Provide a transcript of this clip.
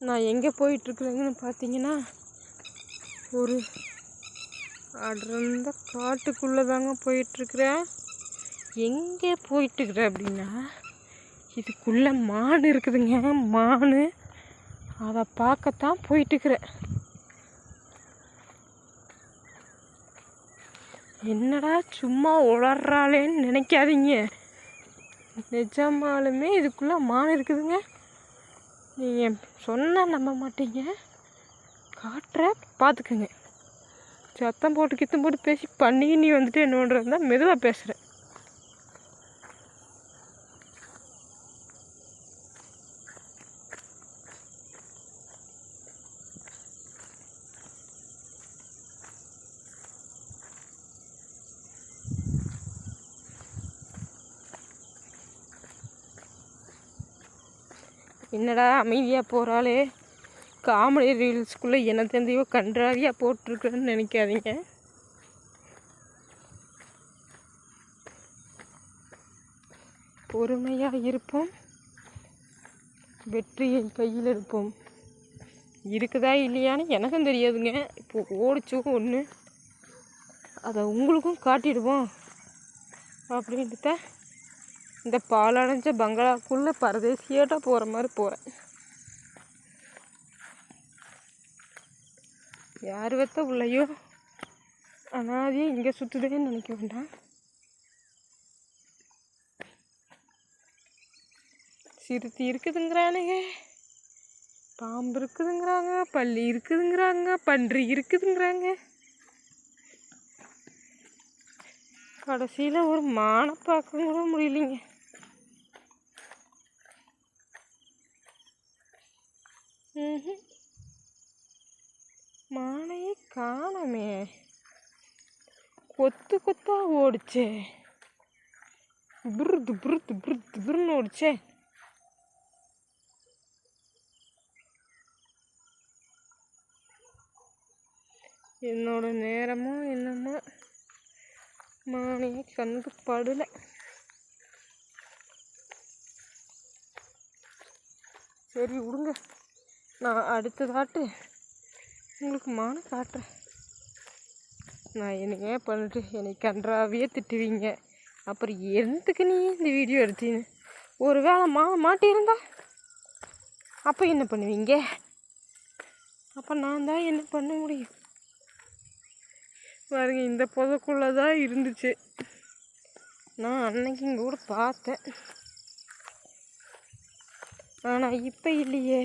நான் எங்கே போயிட்டுருக்குறேங்கன்னு பார்த்தீங்கன்னா, ஒரு அடர்ந்த காட்டுக்குள்ளே தாங்க போயிட்டுருக்குறேன். எங்கே போயிட்டுருக்குறேன் அப்படின்னா, இதுக்குள்ளே மான் இருக்குதுங்க. மான் அதை பார்க்கத்தான் போயிட்டுருக்குறேன். என்னடா சும்மா உளறாளேன்னு நினைக்காதீங்க. நிஜமாலுமே இதுக்குள்ளே மான் இருக்குதுங்க. நீங்கள் சொன்னால் நம்ப மாட்டீங்க. காட்டுற பார்த்துக்குங்க. சத்தம் போட்டு கித்தம் போட்டு பேசி நீ வந்துட்டு என்ன பண்ணுறதுனா மெதுவாக பேசுகிறேன். என்னடா அமைதியாக போகிறாளே, காமெடி ரீல்ஸ்குள்ளே என்ன தெரிஞ்சோ கன்றாவியாக போட்டிருக்குறேன்னு நினைக்காதீங்க. பொறுமையாக இருப்போம், வெற்றியை கையில் எடுப்போம். இருக்குதா இல்லையான்னு எனக்கும் தெரியாதுங்க. இப்போ ஓடிச்சு ஒன்று, அதை உங்களுக்கும் காட்டிடுவோம் அப்படின்ட்டு இந்த பாலடைஞ்ச பங்களாக்குள்ளே பரதேசியாட்ட போகிற மாதிரி போகிறேன். யார் வெத்த உள்ளையோ அனாதையே இங்கே சுற்றுதேன்னு நினைக்க வேண்டாம். சிறுத்தை இருக்குதுங்கிறானுங்க, பாம்பு இருக்குதுங்கிறாங்க, பல்லி இருக்குதுங்கிறாங்க, பன்றி இருக்குதுங்கிறாங்க. கடைசியில் ஒரு மானை பார்க்க கூட முடியலைங்க. மானையே காணமே. கொத்து கொத்தா ஓடிச்சே, புருது புருது புருது புருன்னு ஓடிச்சே. என்னோட நேரமோ என்னமோ மானையே கண்ணுக்கு படலை. சரி விடுங்க, நான் அடுத்ததாட்டு உங்களுக்கு மானை காட்டுறேன். நான் என்னங்க பண்ணிட்டு என்னை கன்றாவியே திட்டுவீங்க. அப்புறம் எதுக்கு நீ இந்த வீடியோ எடுத்தீன்னு ஒரு வேளை மாட்டியிருந்தா அப்போ என்ன பண்ணுவீங்க? அப்போ நான் தான் என்ன பண்ண முடியும்? பாருங்க, இந்த புதைக்குள்ளே தான் இருந்துச்சு. நான் அன்னைக்கு இங்கே கூட பார்த்தேன், ஆனால் இப்போ இல்லையே.